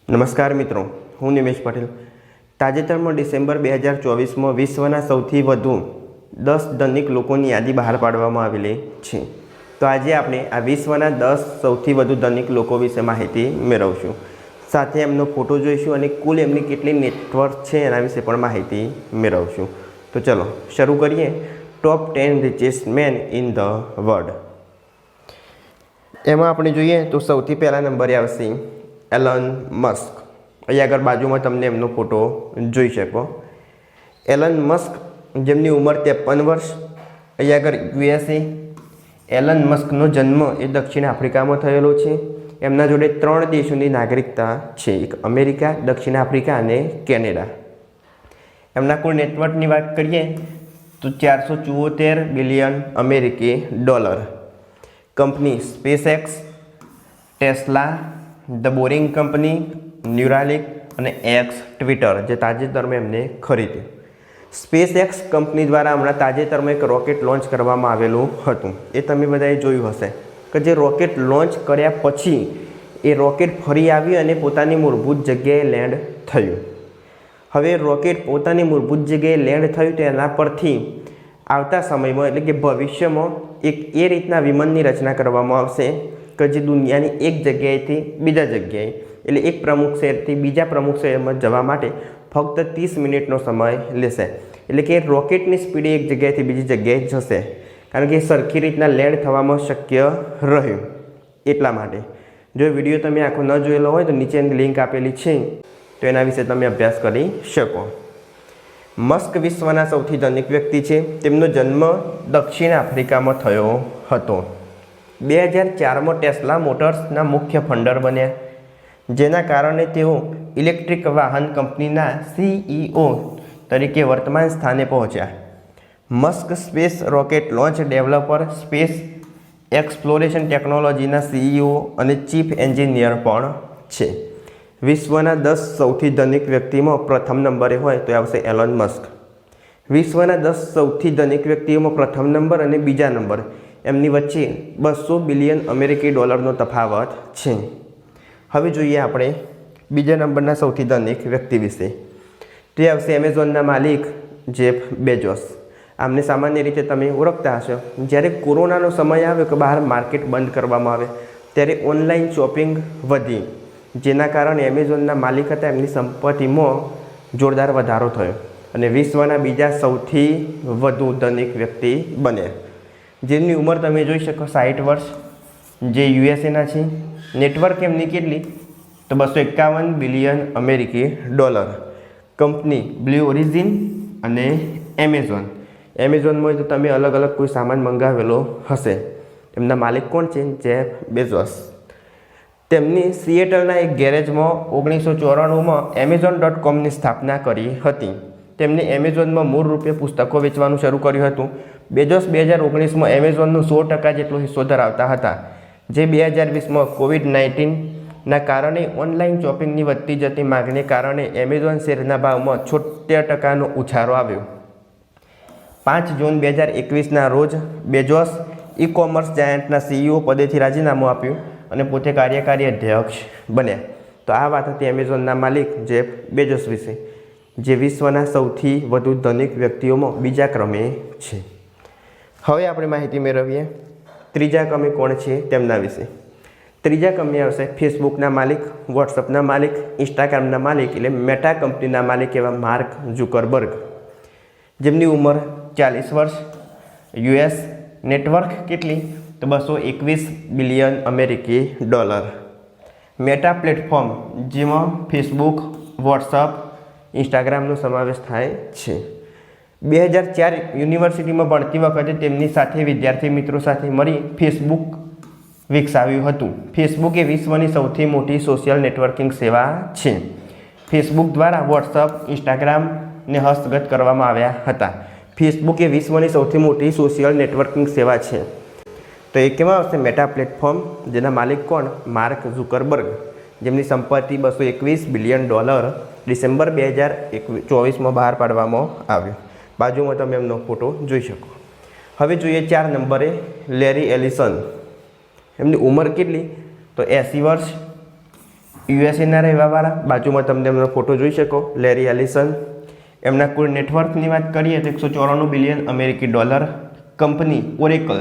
નમસ્કાર મિત્રો, હું નિમેશ પટેલ। તાજેતરમાં ડિસેમ્બર 2024માં વિશ્વના સૌથી વધુ 10 ધનિક લોકોની યાદી બહાર પાડવામાં આવેલી છે। તો આજે આપણે આ વિશ્વના 10 સૌથી વધુ ધનિક લોકો વિશે માહિતી મેળવશું, સાથે એમનો ફોટો જોઈશું અને કુલ એમની કેટલી નેટવર્થ છે એના વિશે પણ માહિતી મેળવશું। તો ચલો શરૂ કરીએ। ટોપ 10 richest man in the world. એમાં આપણે જોઈએ તો સૌથી પહેલા નંબરે આવશે એલન મસ્ક। અહીંયા આગળ બાજુમાં તમને એમનો ફોટો જોઈ શકો। એલન મસ્ક, જેમની ઉંમર 53 વર્ષ। અહીંયા આગળ USA। એલન મસ્કનો જન્મ એ દક્ષિણ આફ્રિકામાં થયેલો છે। એમના જોડે 3 દેશોની નાગરિકતા છે, એક અમેરિકા, દક્ષિણ આફ્રિકા અને કેનેડા। એમના કુલ નેટવર્થની વાત કરીએ તો 474 બિલિયન અમેરિકી dollar. Company SpaceX, Tesla, the boring company, Neuralink અને એક્સ ટ્વિટર, જે તાજેતરમાં એમને ખરીદ્યું। સ્પેસએક્સ કંપની દ્વારા હમણાં તાજેતરમાં એક રોકેટ લોન્ચ કરવામાં આવેલું હતું। એ તમે બધાએ જોયું હશે કે જે રોકેટ લોન્ચ કર્યા પછી એ રોકેટ ફરી આવી અને પોતાની મૂળભૂત જગ્યાએ લેન્ડ થયું। હવે રોકેટ પોતાની મૂળભૂત જગ્યાએ લેન્ડ થયું તેના પરથી આવતા સમયમાં એટલે કે ભવિષ્યમાં એક એ રીતના વિમાનની રચના કરવામાં આવશે કે જે દુનિયાની એક જગ્યાએથી બીજા જગ્યાએ એટલે એક પ્રમુખ શહેરથી બીજા પ્રમુખ શહેરમાં જવા માટે ફક્ત 30 મિનિટનો સમય લેશે। એટલે કે રોકેટની સ્પીડે એક જગ્યાએથી બીજી જગ્યાએ જશે, કારણ કે સરખી રીતના લેન્ડ થવામાં શક્ય રહ્યું એટલા માટે। જો વિડીયો તમે આખો ન જોયેલો હોય તો નીચેની લિંક આપેલી છે, તો એના વિશે તમે અભ્યાસ કરી શકો। મસ્ક વિશ્વના સૌથી ધનિક વ્યક્તિ છે। તેમનો જન્મ દક્ષિણ આફ્રિકામાં થયો હતો। 2004માં ટેસ્લા મોટર્સના મુખ્ય ફંડર બન્યા, જેના કારણે તેઓ ઇલેક્ટ્રિક વાહન કંપનીના CEO તરીકે વર્તમાન સ્થાને પહોંચ્યા। Musk space rocket launch developer, space exploration ટેકનોલોજીના CEO અને ચીફ એન્જિનિયર પણ છે। વિશ્વના 10 સૌથી ધનિક વ્યક્તિમાં પ્રથમ નંબરે હોય તો આવશે એલન મસ્ક। વિશ્વના 10 સૌથી ધનિક વ્યક્તિઓમાં પ્રથમ નંબર અને બીજા નંબર એમની વચ્ચે 200 બિલિયન અમેરિકી ડોલરનો તફાવત છે। હવે જોઈએ આપણે બીજા નંબરના સૌથી ધનિક વ્યક્તિ વિશે। તે આવશે એમેઝોનના માલિક જેફ બેઝોસ। આમને સામાન્ય રીતે તમે ઓળખતા હશો। જ્યારે કોરોનાનો સમય આવ્યો કે બહાર માર્કેટ બંધ કરવામાં આવે ત્યારે ઓનલાઈન શોપિંગ વધી, જેના કારણે એમેઝોનના માલિક હતા એમની સંપત્તિમાં જોરદાર વધારો થયો અને વિશ્વના બીજા સૌથી વધુ ધનિક વ્યક્તિ બન્યા, જેમની ઉંમર તમે જોઈ શકો 60 વર્ષ, જે USAના છે। નેટવર્ક એમની કેટલી તો 251 બિલિયન અમેરિકી ડોલર। કંપની બ્લુ ઓરિજિન અને એમેઝોન। એમેઝોનમાં તો તમે અલગ અલગ કોઈ સામાન મંગાવેલો હશે। એમના માલિક કોણ છે? Jeff Bezos. તેમની સિએટલના એક ગેરેજમાં 1994માં Amazon.comની સ્થાપના કરી હતી। તેમને એમેઝોનમાં મૂળ રૂપે પુસ્તકો વેચવાનું શરૂ કર્યું હતું। બેઝોસ 2019માં એમેઝોનનું 100% જેટલો હિસ્સો ધરાવતા હતા, જે 2020માં COVID-19ના કારણે ઓનલાઈન શોપિંગની વધતી જતી માગને કારણે એમેઝોન શેરના ભાવમાં 76%નો ઉછાળો આવ્યો। 5 જૂન 2021ના રોજ બેઝોસ ઈ-કોમર્સ જાયન્ટના CEO પદેથી રાજીનામું આપ્યું અને પોતે કાર્યકારી અધ્યક્ષ બન્યા। તો આ વાત હતી એમેઝોનના માલિક જેફ બેઝોસ વિશે, જે વિશ્વના સૌથી વધુ ધનિક વ્યક્તિઓમાં બીજા ક્રમે છે। હવે આપણે માહિતી મેળવીએ ત્રીજા ક્રમે કોણ છે તેમના વિશે। ત્રીજા ક્રમે આવશે ફેસબુકના માલિક, વોટ્સઅપના માલિક, ઇન્સ્ટાગ્રામના માલિક એટલે મેટા કંપનીના માલિક એવા માર્ક ઝુકરબર્ગ, જેમની ઉંમર 40 વર્ષ। US નેટવર્ક કેટલી તો 221 બિલિયન અમેરિકી ડોલર। મેટા પ્લેટફોર્મ, જેમાં ફેસબુક, વોટ્સઅપ, ઇન્સ્ટાગ્રામનો સમાવેશ થાય છે। 2004 યુનિવર્સિટીમાં ભણતી વખતે તેમની સાથે વિદ્યાર્થી મિત્રો સાથે મળી ફેસબુક વિકસાવ્યું હતું। ફેસબુક એ વિશ્વની સૌથી મોટી સોશિયલ નેટવર્કિંગ સેવા છે। ફેસબુક દ્વારા વોટ્સઅપ, ઇન્સ્ટાગ્રામને હસ્તગત કરવામાં આવ્યા હતા। ફેસબુક એ વિશ્વની સૌથી મોટી સોશિયલ નેટવર્કિંગ સેવા છે। તો એ કેવા આવશે? મેટા પ્લેટફોર્મ, જેના માલિક કોણ? માર્ક ઝુકરબર્ગ, જેમની સંપત્તિ 221 બિલિયન ડોલર ડિસેમ્બર 2024માં બહાર પાડવામાં આવ્યું। બાજુમાં તમે એમનો ફોટો જોઈ શકો। હવે જોઈએ 4 નંબરે લેરી એલિસન। એમની ઉંમર કેટલી તો 80 વર્ષ। યુએસએના રહેવાવાળા. બાજુમાં તમને એમનો ફોટો જોઈ શકો, લેરી એલિસન. એમના કુલ નેટવર્કની વાત કરીએ તો 194 બિલિયન અમેરિકી ડોલર. Company Oracle.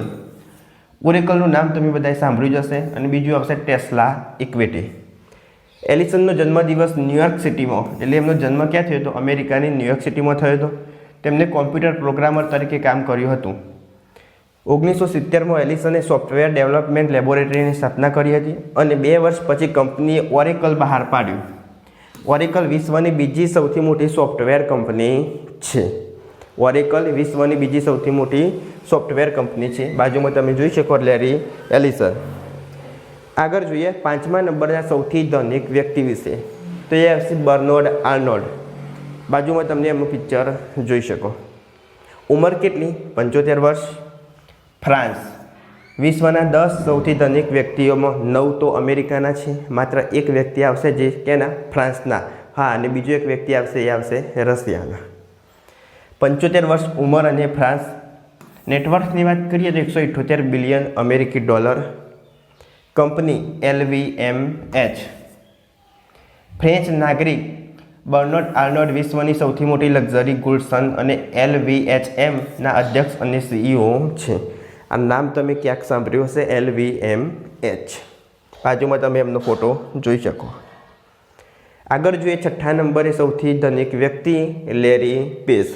ઓરેકલનું નામ તમે બધાએ સાંભળ્યું જ હશે. અને બીજું આવશે ટેસ્લા ઇક્વિટી. એલિસનનો જન્મદિવસ ન્યુયોર્ક સિટીમાં, એટલે એમનો જન્મ ક્યાં થયો હતો? અમેરિકાની ન્યુયોર્ક સિટીમાં થયો હતો. તેમને કોમ્પ્યુટર પ્રોગ્રામર તરીકે કામ કર્યું હતું. 1970માં એલિસને સોફ્ટવેર ડેવલપમેન્ટ લેબોરેટરીની સ્થાપના કરી હતી અને 2 વર્ષ પછી કંપનીએ ઓરેકલ બહાર પાડ્યું. ઓરેકલ વિશ્વની બીજી સૌથી મોટી સોફ્ટવેર કંપની છે. ઓરેકલ વિશ્વની બીજી સૌથી મોટી સોફ્ટવેર કંપની છે. બાજુમાં તમે જોઈ શકો લેરી એલિસન. આગળ જોઈએ 5મા નંબરના સૌથી ધનિક વ્યક્તિ વિશે, તો એ આવશે બર્નાર્ડ આર્નોલ્ડ. બાજુમાં તમને એમનું પિક્ચર જોઈ શકો. ઉંમર કેટલી? 75 વર્ષ. ફ્રાન્સ. વિશ્વના 10 સૌથી ધનિક વ્યક્તિઓમાં 9 તો અમેરિકાના છે. માત્ર એક વ્યક્તિ આવશે જે કેના? ફ્રાન્સના. હા, અને બીજો એક વ્યક્તિ આવશે, એ આવશે રશિયાના. 75 વર્ષ ઉંમર અને ફ્રાન્સ. નેટવર્કની વાત કરીએ તો 178 બિલિયન અમેરિકી ડોલર. Company LVMH. ફ્રેન્ચ નાગરિક બર્નાર્ડ આર્નોલ્ડ વિશ્વની સૌથી મોટી લક્ઝરી ગુડ્સ અને LVMHના અધ્યક્ષ અને CEO છે. આ નામ તમે ક્યાંક સાંભળ્યું હશે, LVMH. બાજુમાં તમે એમનો ફોટો જોઈ શકો. આગળ જોઈએ 6થા નંબરે સૌથી ધનિક વ્યક્તિ લેરી પેજ.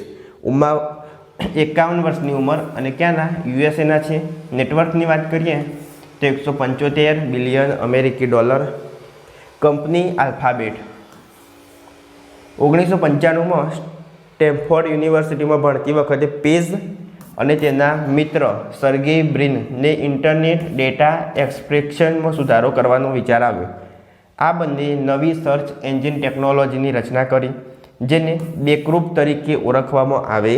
51 વર્ષની ઉંમર અને ક્યાંના? યુએસએના છે. નેટવર્કની વાત કરીએ તો 175 બિલિયન અમેરિકી ડોલર. Company Alphabet. 1995માં સ્ટેમફોર્ડ યુનિવર્સિટીમાં ભણતી વખતે પેજ અને તેના મિત્ર સર્ગેઈ બ્રિનને ઇન્ટરનેટ ડેટા એક્સટ્રેક્શનમાં સુધારો કરવાનો વિચાર આવ્યો. આ બંને નવી સર્ચ એન્જિન ટેકનોલોજીની રચના કરી જેને બેકરૂપ તરીકે ઓળખવામાં આવે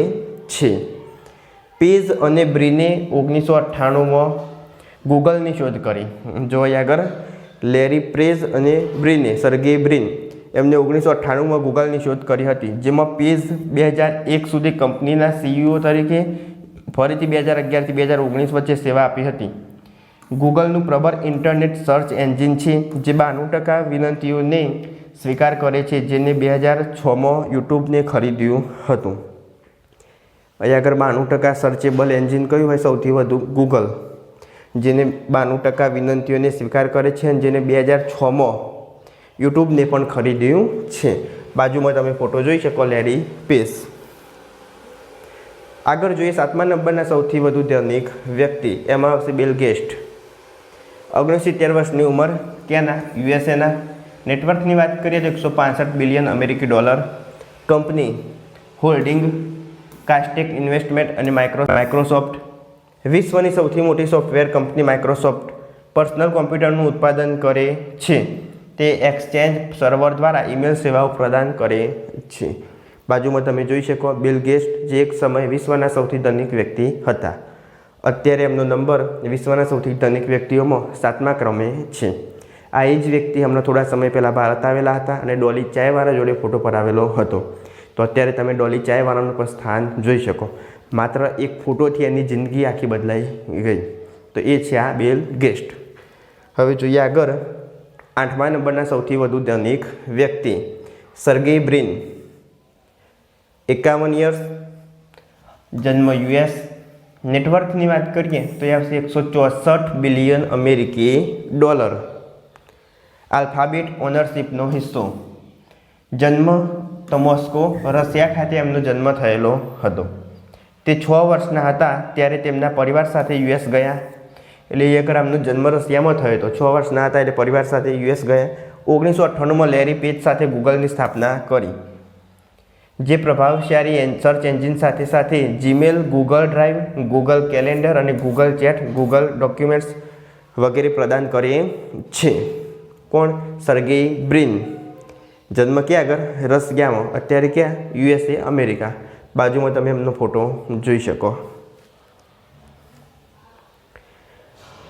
છે. પેજ અને બ્રિને 1998માં ગૂગલની શોધ કરી. જો આગળ લેરી પેજ અને બ્રિને, સર્ગેઈ બ્રિન, એમને 1998માં ગૂગલની શોધ કરી હતી, જેમાં પેજ 2001 સુધી કંપનીના CEO તરીકે ફરીથી 2011થી 2019 વચ્ચે સેવા આપી હતી. ગૂગલનું પ્રબળ ઇન્ટરનેટ સર્ચ એન્જિન છે જે 92% વિનંતીઓને સ્વીકાર કરે છે, જેને 2006માં યુટ્યુબને ખરીદ્યું હતું. અહીં આગળ 92% સર્ચેબલ એન્જિન કયું હોય? સૌથી વધુ ગૂગલ, જેને 92% વિનંતીઓને સ્વીકાર કરે છે અને જેને 2006માં યુટ્યુબને પણ ખરીદ્યું છે. બાજુમાં તમે ફોટો જોઈ શકો, લેરી પેજ. આગળ જોઈએ 7મા નંબરના સૌથી વધુ ધનિક વ્યક્તિ, એમાં આવશે બિલ ગેટ્સ. 69 વર્ષની ઉંમર. ક્યાંના? યુએસએના. નેટવર્કની વાત કરીએ તો 165 બિલિયન અમેરિકી ડોલર. કંપની હોલ્ડિંગ, કાસ્ટેક ઇન્વેસ્ટમેન્ટ અને માઇક્રોસોફ્ટ. વિશ્વની સૌથી મોટી સોફ્ટવેર કંપની માઇક્રોસોફ્ટ પર્સનલ કોમ્પ્યુટરનું ઉત્પાદન કરે છે. તે એક્સચેન્જ સર્વર દ્વારા ઈમેલ સેવાઓ પ્રદાન કરે છે. બાજુમાં તમે જોઈ શકો બિલ ગેટ્સ, જે એક સમયે વિશ્વના સૌથી ધનિક વ્યક્તિ હતા. અત્યારે એમનો નંબર વિશ્વના સૌથી ધનિક વ્યક્તિઓમાં 7મા ક્રમે છે. આ એ જ વ્યક્તિ હમણાં થોડા સમય પહેલાં ભારત આવેલા હતા અને ડોલી ચાયવાળા જોડે ફોટો પડાવેલો હતો. તો અત્યારે તમે ડોલી ચાયવાળાનું પણ સ્થાન જોઈ શકો. માત્ર એક ફોટોથી એની જિંદગી આખી બદલાઈ ગઈ. તો એ છે આ બિલ ગેટ્સ. હવે જોઈએ આગળ 8મા નંબરના સૌથી વધુ ધનિક વ્યક્તિ સર્ગેઈ બ્રિન. 51 યર્સ. જન્મ US. નેટવર્કની વાત કરીએ તો એ આવશે 164 બિલિયન અમેરિકી ડોલર. આલ્ફાબેટ ઓનરશિપનો હિસ્સો. જન્મ તો મોસ્કો, રશિયા ખાતે એમનો જન્મ થયેલો હતો. તે 6 વર્ષના હતા ત્યારે તેમના પરિવાર સાથે US ગયા. એટલે એ આગળ આમનો જન્મ રશિયામાં થયો હતો. 6 વર્ષના હતા એટલે પરિવાર સાથે US ગયા. 1998માં લેરી પેજ સાથે ગૂગલની સ્થાપના કરી, જે પ્રભાવશાળી સર્ચ એન્જિન સાથે સાથે Gmail, Google drive, Google calendar અને ગૂગલ ચેટ, ગૂગલ ડોક્યુમેન્ટ્સ વગેરે પ્રદાન કરે છે. કોણ? સર્ગેઈ બ્રિન. જન્મ ક્યાં આગળ? રશિયામાં. અત્યારે ક્યાં? USA, America. બાજુમાં તમે એમનો ફોટો જોઈ શકો.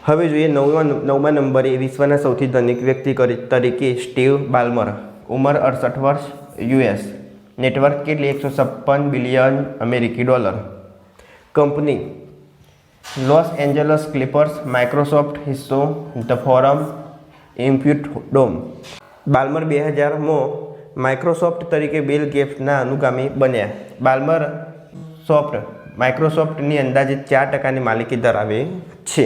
હવે જોઈએ 9મા નંબરે વિશ્વના સૌથી ધનિક વ્યક્તિ તરીકે સ્ટીવ બાલ્મર. ઉંમર 68 વર્ષ. US. નેટવર્ક કેટલી? 156 બિલિયન અમેરિકી dollar. Company Los Angeles Clippers, Microsoft હિસ્સો, ધ ફોરમ, ઇન્ફ્યુટડોમ. બાલ્મર 2000માં માઇક્રોસોફ્ટ તરીકે બિલ ગેટ્સના અનુગામી બન્યા. બાલ્મર માઇક્રોસોફ્ટની અંદાજિત 4% માલિકી ધરાવે છે.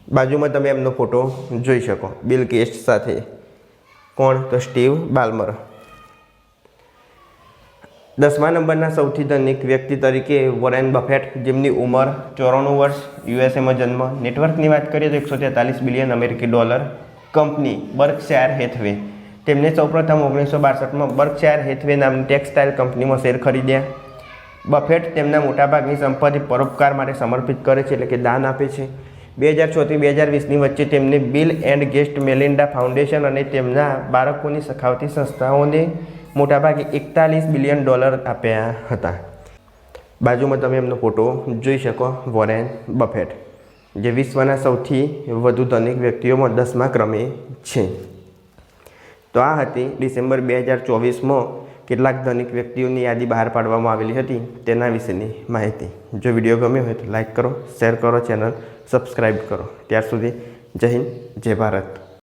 બાજુમાં તમે એમનો ફોટો જોઈ શકો બિલ ગેટ્સ સાથે. કોણ? તો સ્ટીવ બાલ્મર. 10મા નંબરના સૌથી ધનિક વ્યક્તિ તરીકે વોરેન બફેટ, જેમની ઉંમર 94 વર્ષ, યુએસએમાં જન્મ. નેટવર્કની વાત કરીએ તો $143 બિલિયન અમેરિકી ડોલર. Company બર્કશાયર Hathway. તેમને સૌપ્રથમ 1962માં બર્કશાયર હેથવે નામની ટેક્સટાઇલ કંપનીમાં શેર ખરીદ્યા. બફેટ તેમના મોટાભાગની સંપત્તિ પરોપકાર માટે સમર્પિત કરે છે, એટલે કે દાન આપે છે. 2006 થી 2020ની વચ્ચે તેમને Bill and Gates Melinda Foundation અને તેમના બાળકોની સખાવતી સંસ્થાઓને મોટાભાગે $41 બિલિયન આપ્યા હતા. બાજુમાં તમે એમનો ફોટો જોઈ શકો વોરેન બફેટ, જે વિશ્વના સૌથી વધુ ધનિક વ્યક્તિઓમાં 10મા ક્રમે છે. તો આ હતી ડિસેમ્બર 2024માં કેટલાક ધનિક વ્યક્તિઓની યાદી બહાર પાડવામાં આવેલી હતી તેના વિશેની માહિતી. જો વિડીયો ગમ્યો હોય તો લાઈક કરો, શેર કરો, ચેનલ સબસ્ક્રાઈબ કરો. ત્યાર સુધી જય હિન્દ, જય ભારત.